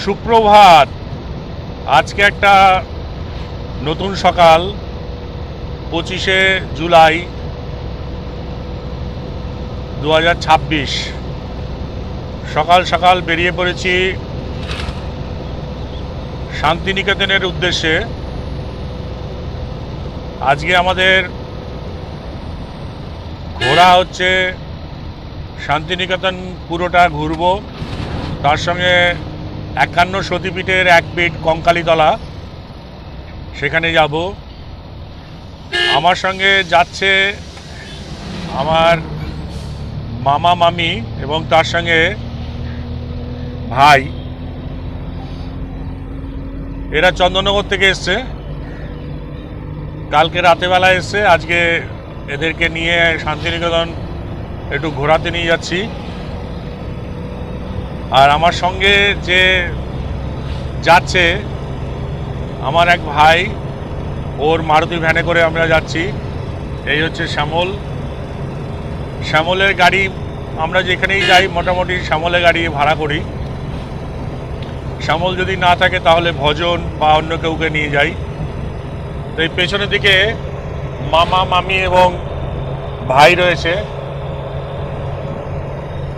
সুপ্রভাত। আজকে একটা নতুন সকাল, 25শে জুলাই 2026। সকাল সকাল বেরিয়ে পড়েছি শান্তিনিকেতনের উদ্দেশ্যে। আজকে আমাদের ঘোরা হচ্ছে শান্তিনিকেতন পুরোটা ঘুরবো, তার সঙ্গে 51 সতীপীঠের এক পিঠ কঙ্কালীতলা, সেখানে যাব। আমার সঙ্গে যাচ্ছে আমার মামা মামি এবং তার সঙ্গে ভাই। এরা চন্দননগর থেকে এসছে, কালকে রাতেবেলা এসছে। আজকে এদেরকে নিয়ে শান্তিনিকেতন একটু ঘোরাতে নিয়ে যাচ্ছি। আর আমার সঙ্গে যে যাচ্ছে আমার এক ভাই, ওর মারুতি ভ্যানে করে আমরা যাচ্ছি। এই হচ্ছে শ্যামল। শ্যামলের গাড়ি, আমরা যেখানেই যাই মোটামুটি শ্যামলের গাড়ি ভাড়া করি। শ্যামল যদি না থাকে তাহলে ভজন বা অন্য কেউকে নিয়ে যাই। তো এই পেছনের দিকে মামা মামি এবং ভাই রয়েছে।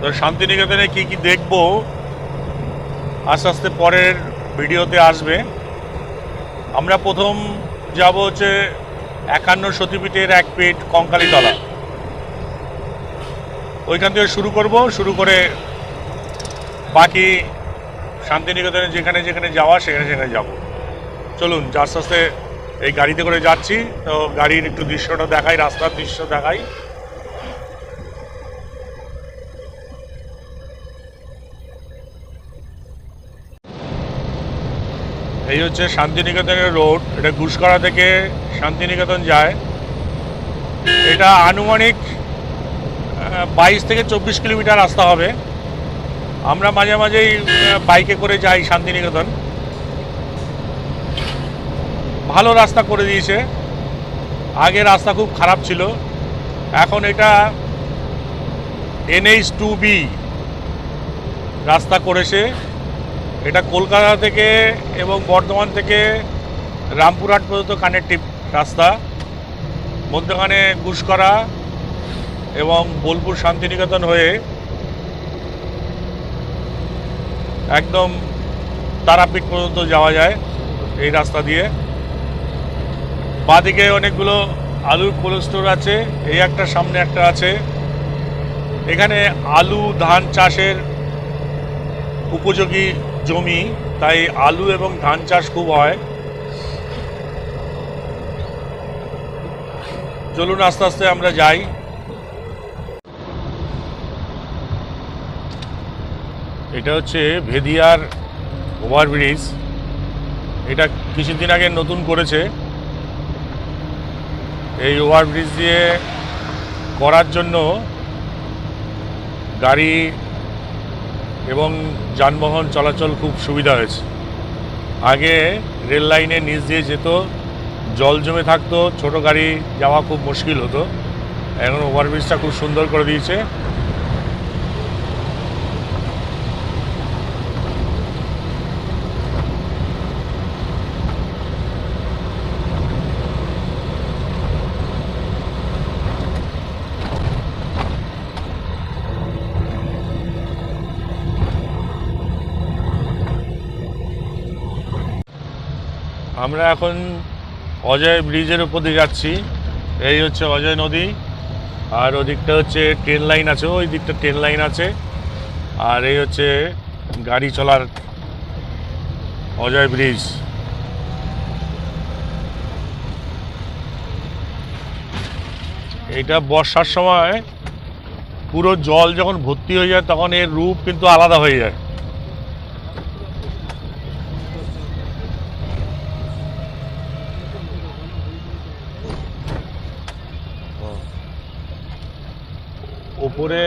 তো শান্তিনিকেতনে কি কি দেখবো আস্তে আস্তে পরের ভিডিওতে আসবে। আমরা প্রথম যাব হচ্ছে 51 সতীপীঠের এক পিঠ কঙ্কালীতলা। ওইখান থেকে শুরু করব, শুরু করে বাকি শান্তিনিকেতনে যেখানে যেখানে যাওয়া সেখানে সেখানে যাব। চলুন আস্তে আস্তে এই গাড়িতে করে যাচ্ছি। তো গাড়ির একটু দৃশ্যটা দেখাই, রাস্তার দৃশ্য দেখাই। এই হচ্ছে শান্তিনিকেতনের রোড। এটা ঘুষকরা থেকে শান্তিনিকেতন যায়। এটা আনুমানিক 22 থেকে 24 কিলোমিটার রাস্তা হবে। আমরা মাঝে মাঝেই বাইকে করে যাই শান্তিনিকেতন। ভালো রাস্তা করে দিয়েছে। আগে রাস্তা খুব খারাপ ছিল, এখন এটা NH2B রাস্তা করেছে। এটা কলকাতা থেকে এবং বর্ধমান থেকে রামপুরহাট পর্যন্ত কানেক্টিভ রাস্তা। মধ্যখানে ঘুষকরা এবং বোলপুর শান্তিনিকেতন হয়ে একদম তারাপীঠ পর্যন্ত যাওয়া যায় এই রাস্তা দিয়ে। বাঁদিকে অনেকগুলো আলুর কোল্ড স্টোর আছে। এই একটা, সামনে একটা আছে। এখানে আলু ধান চাষের উপযোগী জমি, তাই আলু এবং ধান চাষ খুব হয়। চলুন আস্তে আস্তে আমরা যাই। এটা হচ্ছে ভেদিয়ার ওভারব্রিজ। এটা কিছুদিন আগে নতুন করেছে। এই ওভারব্রিজ দিয়ে করার জন্য গাড়ি এবং যানবাহন চলাচল খুব সুবিধা হয়েছে। আগে রেল লাইনের নিচ দিয়ে যেত, জল জমে থাকতো, ছোট গাড়ি যাওয়া খুব মুশকিল হতো। এখন ওভারব্রিজটা খুব সুন্দর করে দিয়েছে। আমরা এখন অজয় ব্রিজের উপর দিয়ে যাচ্ছি। এই হচ্ছে অজয় নদী, আর ওদিকটা হচ্ছে ট্রেন লাইন আছে, ওই দিকটা ট্রেন লাইন আছে। আর এই হচ্ছে গাড়ি চলার অজয় ব্রিজ। এটা বর্ষার সময় পুরো জল যখন ভর্তি হয়ে যায় তখন এর রূপ কিন্তু আলাদা হয়ে যায়। ওপরে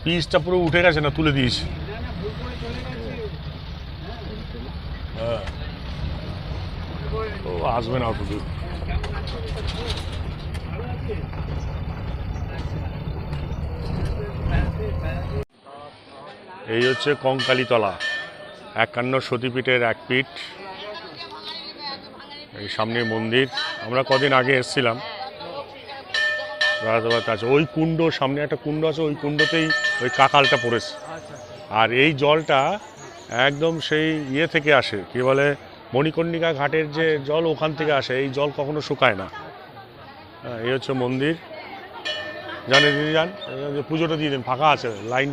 পিচটা পুরো উঠে গেছে, না তুলে দিয়েছি। হ্যাঁ, ও আসবে না অত দূর। এই হচ্ছে কঙ্কালীতলা। 51 সতীপীঠের এক পীঠ, এই সামনে মন্দির। আমরা কদিন আগে এসেছিলাম, আছে ওই কুণ্ড, সামনে একটা কুণ্ড আছে, ওই কুণ্ডতেই ওই কাকালটা পড়েছে। আর এই জলটা একদম সেই ইয়ে থেকে আসে, কি বলে মণিকর্ণিকা ঘাটের যে জল, ওখান থেকে আসে। এই জল কখনো শুকায় না। এই হচ্ছে মন্দির। জানে দিদি যান, পুজোটা দিয়ে দিন, ফাঁকা আছে, লাইন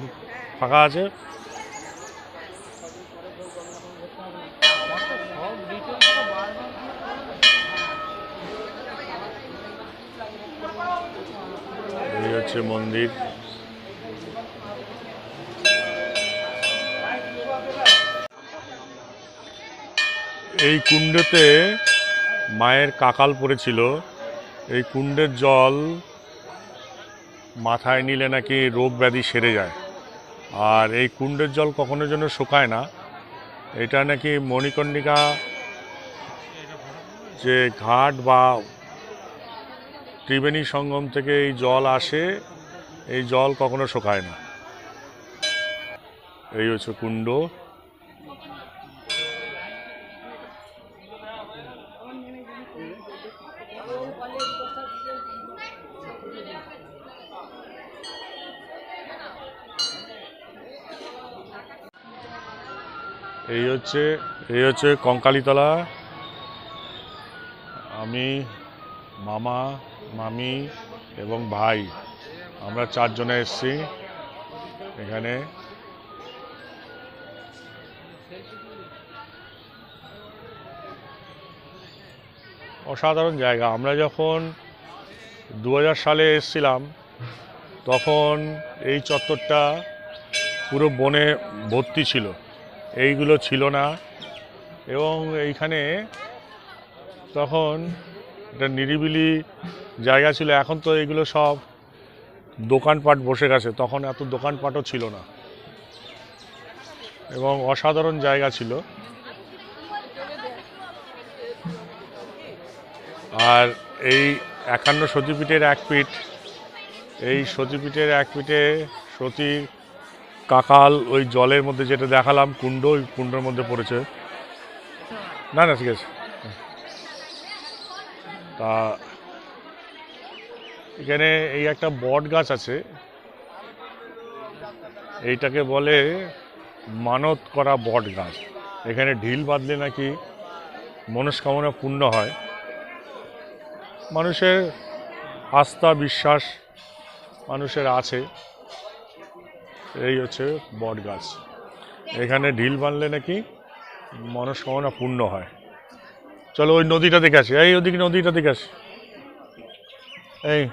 ফাঁকা আছে। এই হচ্ছে মন্দির। এই কুণ্ডতে মায়ের কাকাল পড়েছিল। এই কুণ্ডের জল মাথায় নিলে নাকি রোগ ব্যাধি সেরে যায়। আর এই কুণ্ডের জল কখনো যেন শুকায় না। এটা নাকি মণিকর্ণিকা যে ঘাট বা ত্রিবেণী সঙ্গম থেকে এই জল আসে, এই জল কখনো শুকায় না। এই হচ্ছে কুণ্ড। এই হচ্ছে কঙ্কালীতলা। আমি, মামা, মামি এবং ভাই, আমরা 4 জনে এসেছি এখানে। অসাধারণ জায়গা। আমরা যখন 2000 সালে এসেছিলাম, তখন এই চত্বরটা পুরো বনে ভর্তি ছিল, এইগুলো ছিল না। এবং এইখানে তখন একটা নিরিবিলি জায়গা ছিল। এখন তো এইগুলো সব দোকানপাট বসে গেছে, তখন এত দোকানপাটও ছিল না এবং অসাধারণ জায়গা ছিল। আর এই 51 সতীপীঠের এক পীঠ, এই সতীপীঠের এক পীঠে সতীর কাকাল ওই জলের মধ্যে, যেটা দেখালাম কুণ্ড, ওই কুণ্ডের মধ্যে পড়েছে। না না ঠিক আছে। তা এখানে এই একটা বট গাছ আছে, এইটাকে বলে মানত করা বট গাছ। এখানে ঢিল বাঁধলে নাকি মনস্কামনা পূর্ণ হয়। মানুষের আস্থা বিশ্বাস মানুষের আছে। এই হচ্ছে বট গাছ, এখানে ঢিল বাঁধলে নাকি মনস্কামনা পূর্ণ হয়। চলো ওই নদীটা দেখে আসি। এই ওদিকে নদীটা দেখে আসি। এই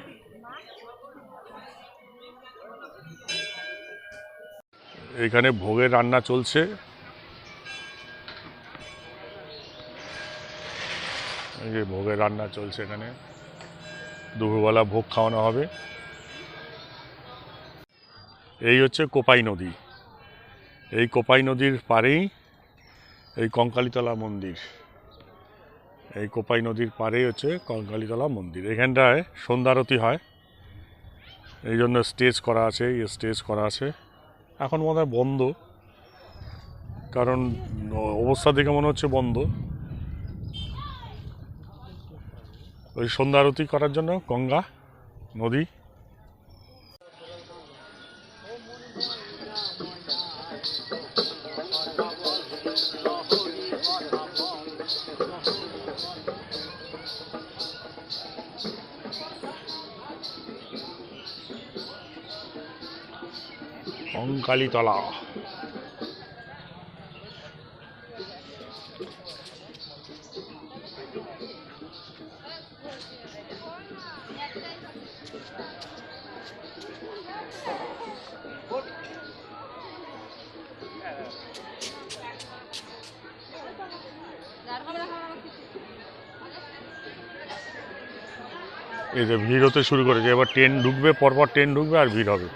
এখানে ভোগের রান্না চলছে। এই যে ভোগের রান্না চলছে, এখানে দুপুরবেলা ভোগ খাওয়ানো হবে। এই হচ্ছে কোপাই নদী। এই কোপাই নদীর পাড়েই এই কঙ্কালীতলা মন্দির। এই কোপাই নদীর পাড়েই হচ্ছে কঙ্কালীতলা মন্দির। এখানটায় সন্ধ্যারতি হয়, এই জন্য স্টেজ করা আছে। এই স্টেজ করা আছে, এখন মনে হয় বন্ধ, কারণ অবস্থা দেখে মনে হচ্ছে বন্ধ। ওই সন্ধ্যারতি করার জন্য গঙ্গা নদী। কঙ্কালীতলা। এই যে ভিড় হতে শুরু করেছে, এবার ট্রেন ঢুকবে, পরপর ট্রেন ঢুকবে আর ভিড় হবে।